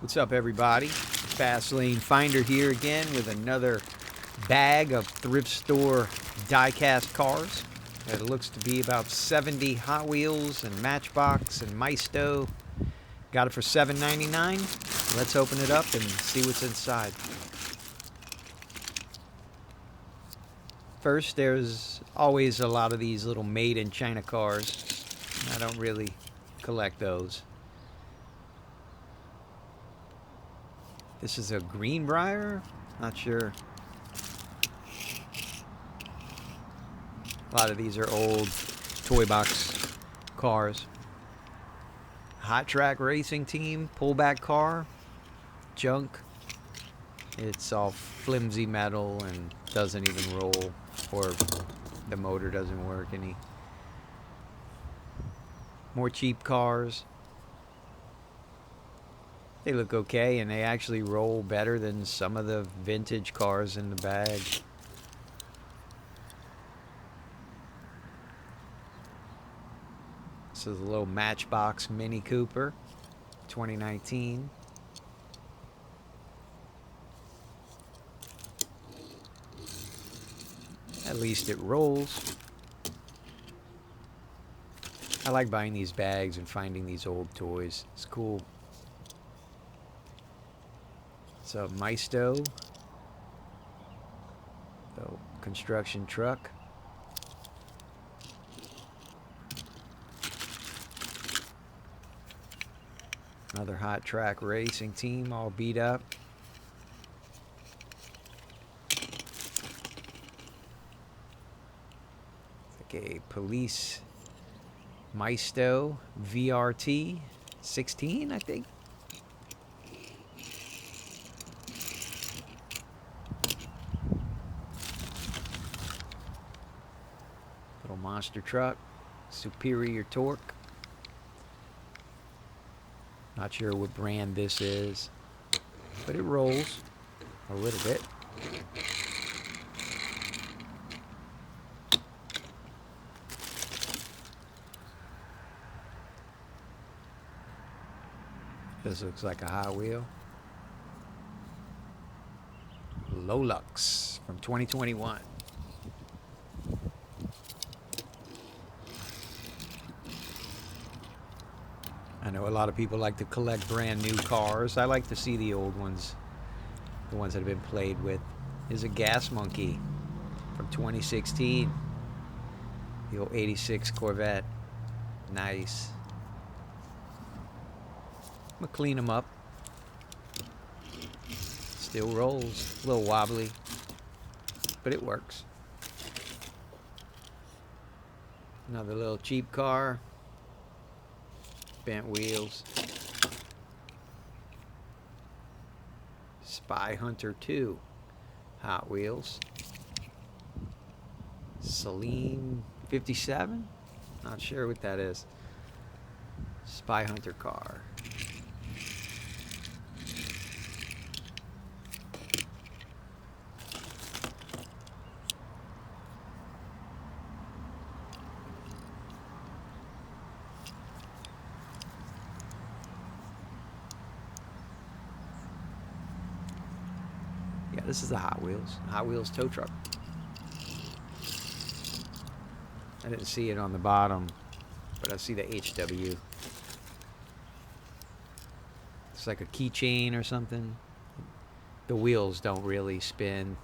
What's up, everybody? Fast Lane Finder here again with another bag of thrift store diecast cars. It looks to be about 70 Hot Wheels and Matchbox and Maisto. Got it for $7.99. Let's open it up and see what's inside. First, there's always a lot of these little made in China cars. I don't really collect those. This is a Greenbrier? Not sure. A lot of these are old toy box cars. Hot track racing team, pullback car, junk. It's all flimsy metal and doesn't even roll, or the motor doesn't work any. More cheap cars. They look okay, and they actually roll better than some of the vintage cars in the bag. This is a little Matchbox Mini Cooper, 2019. At least it rolls. I like buying these bags and finding these old toys. It's cool. It's a Maisto, the construction truck. Another hot track racing team, all beat up. It's like a police Maisto VRT 16, I think. Little monster truck, superior torque. Not sure what brand this is, but it rolls a little bit. This looks like a Hot Wheel. Lolux from 2021. I know a lot of people like to collect brand new cars. I like to see the old ones, the ones that have been played with. Here's a Gas Monkey from 2016. The old 86 Corvette. Nice. I'm gonna clean them up. Still rolls. A little wobbly, but it works. Another little cheap car. Bent wheels. Spy Hunter 2 Hot Wheels. Saline 57? Not sure what that is. Spy Hunter car. Yeah, this is the Hot Wheels tow truck. I didn't see it on the bottom, but I see the HW. It's like a keychain or something. The wheels don't really spin.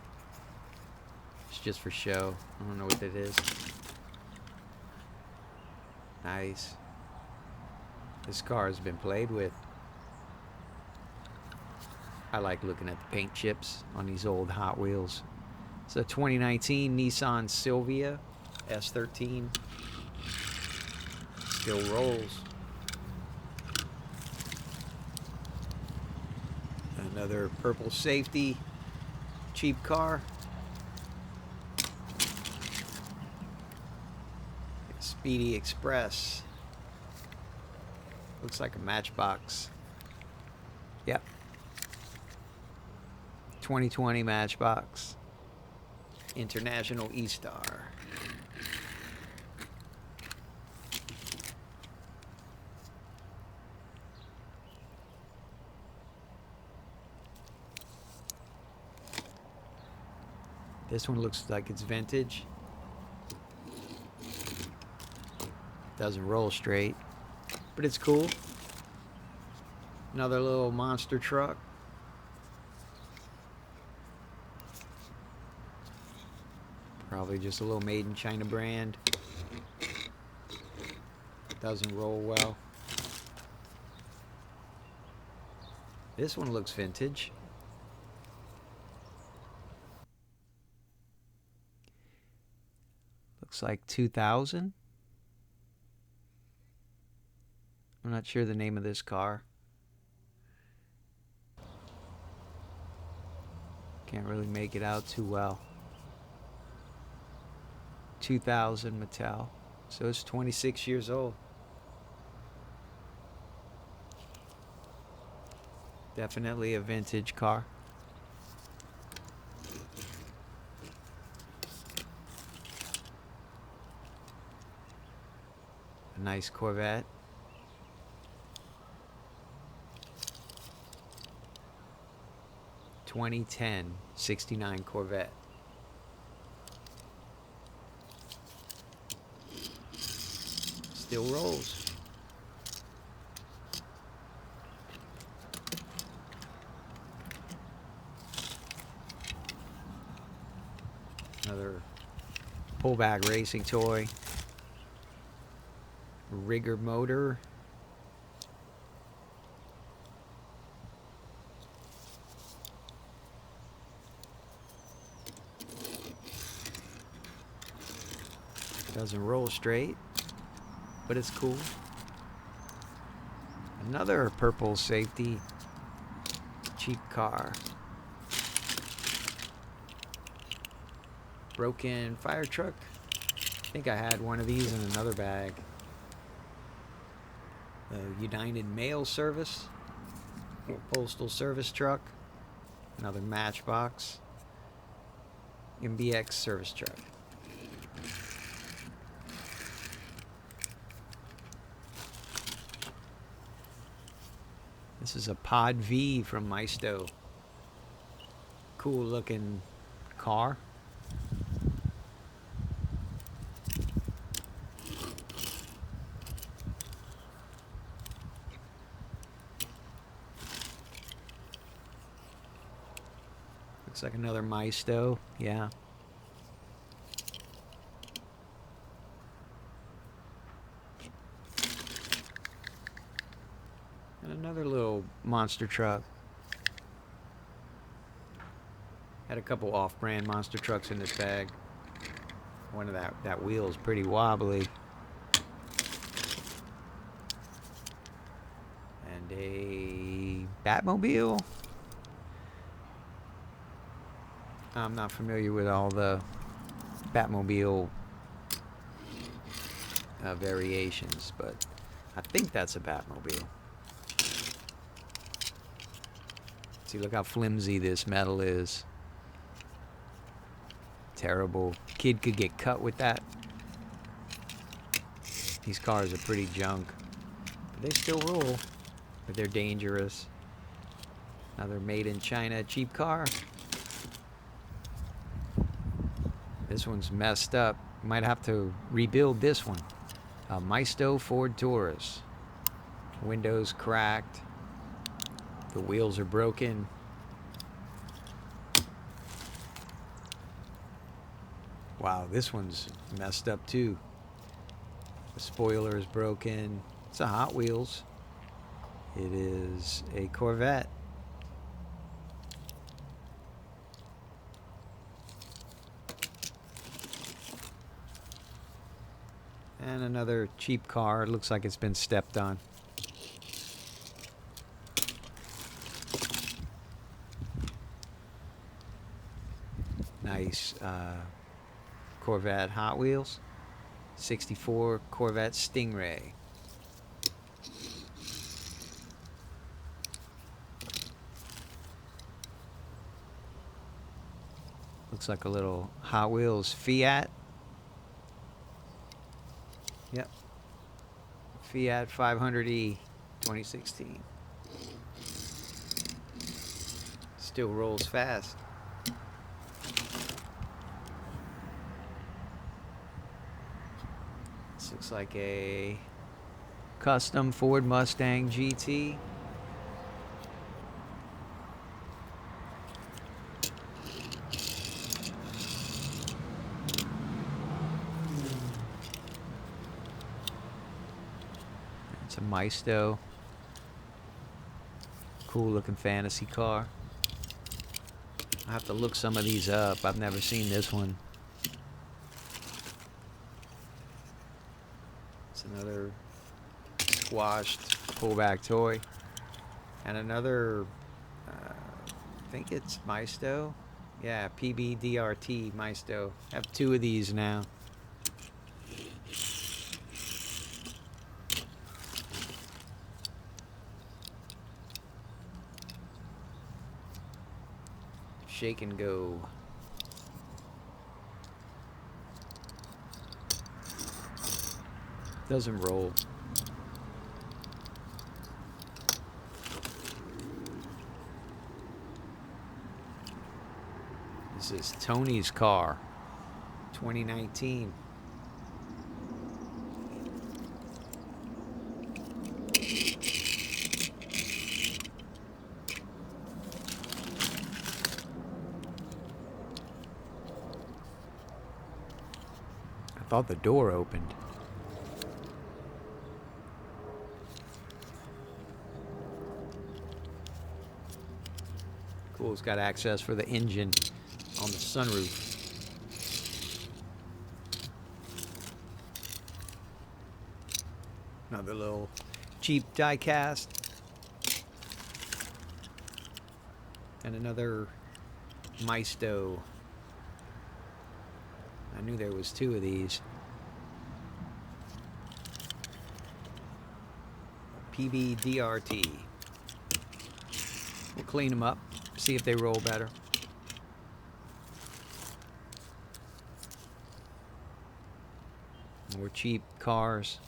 It's just for show. I don't know what that is. Nice. This car has been played with. I like looking at the paint chips on these old Hot Wheels. It's a 2019 Nissan Silvia S13. Still rolls. Another purple safety, cheap car. Speedy Express. Looks like a Matchbox. Yep. 2020 Matchbox. International E-Star. This one looks like it's vintage. Doesn't roll straight, but it's cool. Another little monster truck. Probably just a little made in China brand. Doesn't roll well. This one looks vintage. Looks like 2000. I'm not sure the name of this car. Can't really make it out too well. 2000 Mattel. So it's 26 years old. Definitely a vintage car. A nice Corvette. (2010) 69 Corvette. Still rolls. Another pullback racing toy. Rigger motor. Doesn't roll straight, but it's cool. Another purple safety. Cheap car. Broken fire truck. I think I had one of these in another bag. United Mail Service. Postal service truck. Another Matchbox. MBX service truck. This is a Pod V from Maisto. Cool looking car. Looks like another Maisto, yeah. And another little monster truck. Had a couple off-brand monster trucks in this bag. One of that wheel is pretty wobbly. And a Batmobile. I'm not familiar with all the Batmobile variations, but I think that's a Batmobile. See, look how flimsy this metal is. Terrible. Kid could get cut with that. These cars are pretty junk, but they still roll, but they're dangerous. Another made in China cheap car. This one's messed up. Might have to rebuild this one. A Maisto Ford Taurus. Windows cracked. The wheels are broken. Wow, this one's messed up too. The spoiler is broken. It's a Hot Wheels. It is a Corvette. And another cheap car. It looks like it's been stepped on. Nice Corvette Hot Wheels. 64 Corvette Stingray. Looks like a little Hot Wheels Fiat. Yep. Fiat 500e 2016. Still rolls fast. Looks like a custom Ford Mustang GT. It's a Maisto. Cool looking fantasy car. I have to look some of these up. I've never seen this one. It's another squashed pullback toy. And another, I think it's Maisto. Yeah, PBDRT Maisto. I have 2 of these now. Shake and go. Doesn't roll. This is Tony's car, 2019. I thought the door opened. Cool, it's got access for the engine on the sunroof. Another little cheap diecast. And another Maisto. I knew there was 2 of these. PBDRT. We'll clean them up, see if they roll better. More cheap cars.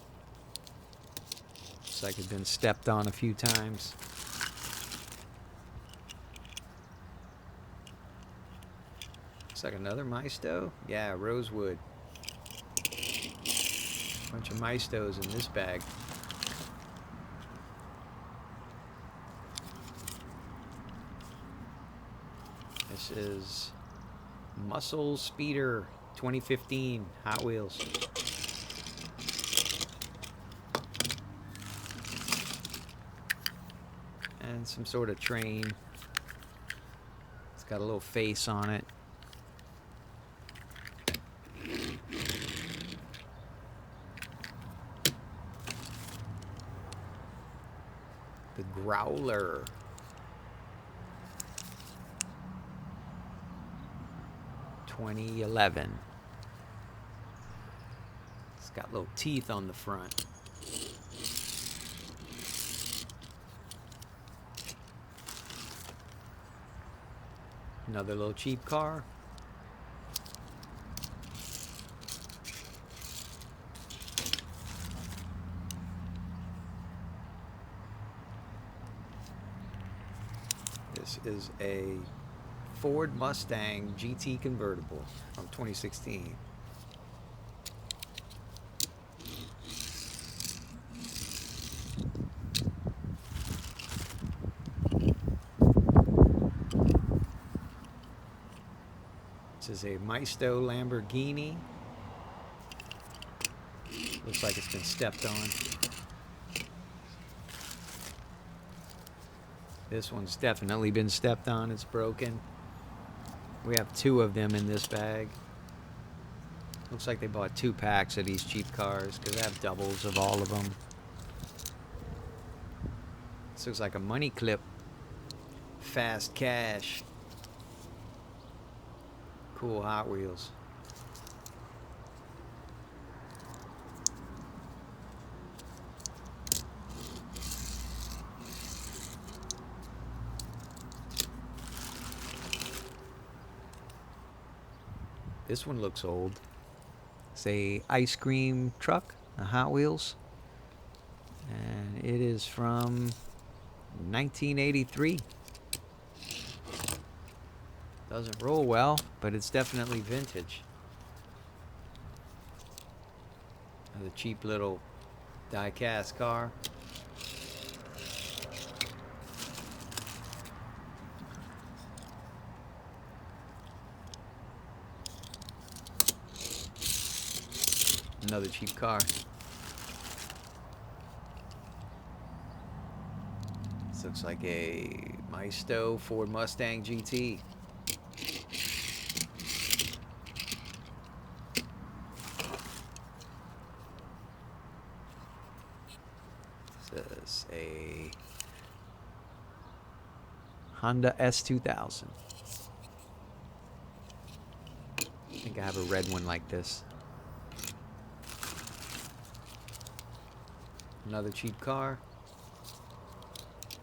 Looks like it's been stepped on a few times. Looks like another Maisto. Yeah, Rosewood. Bunch of Maistos in this bag. This is Muscle Speeder 2015 Hot Wheels. And some sort of train. It's got a little face on it. The Growler. $2011. It's got little teeth on the front. Another little cheap car. This is a Ford Mustang GT convertible from 2016. This is a Maisto Lamborghini. Looks like it's been stepped on. This one's definitely been stepped on. It's broken. We have 2 of them in this bag. Looks like they bought 2 packs of these cheap cars because they have doubles of all of them. This looks like a money clip. Fast cash. Cool Hot Wheels. This one looks old. It's a ice cream truck, a Hot Wheels. And it is from 1983. Doesn't roll well, but it's definitely vintage. The cheap little die-cast car. Another cheap car. This looks like a Maisto Ford Mustang GT. This is a Honda S2000. I think I have a red one like this. Another cheap car.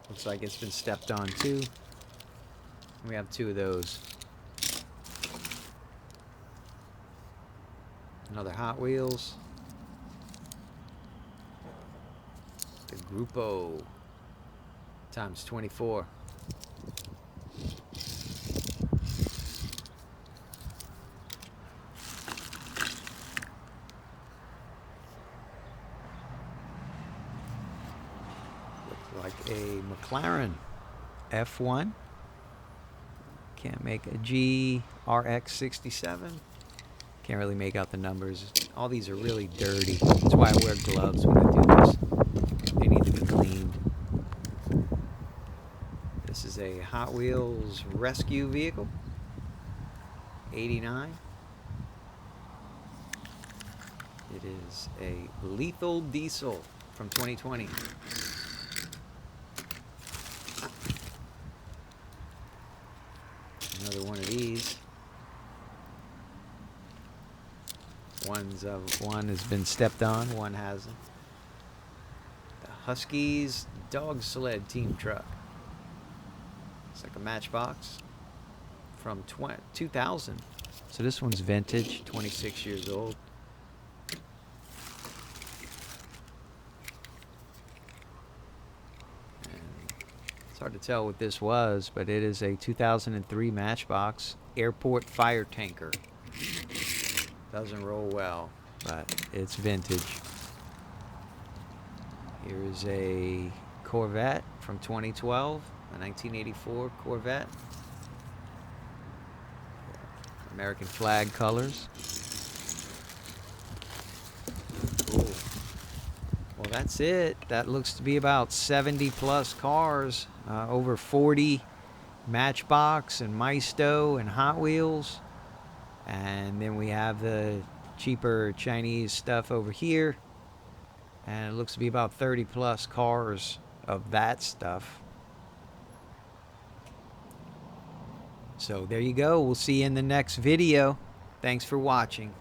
Looks like it's been stepped on too. We have two of those. Another Hot Wheels. The Grupo times 24. Looks like a McLaren F1. Can't make a GRX 67. Can't really make out the numbers. All these are really dirty. That's why I wear gloves when I do this. They need to be cleaned. This is a Hot Wheels rescue vehicle. 89. It is a lethal diesel from 2020. Another one of these. One has been stepped on, one hasn't. The Huskies dog sled team truck. It's like a Matchbox from 2000. So this one's vintage, 26 years old. And it's hard to tell what this was, but it is a 2003 Matchbox airport fire tanker. Doesn't roll well, but it's vintage. Here's a Corvette from 2012, a 1984 Corvette. American flag colors. Cool. Well, that's it. That looks to be about 70 plus cars, over 40 Matchbox and Maisto and Hot Wheels. And then we have the cheaper Chinese stuff over here. And it looks to be about 30 plus cars of that stuff. So there you go. We'll see you in the next video. Thanks for watching.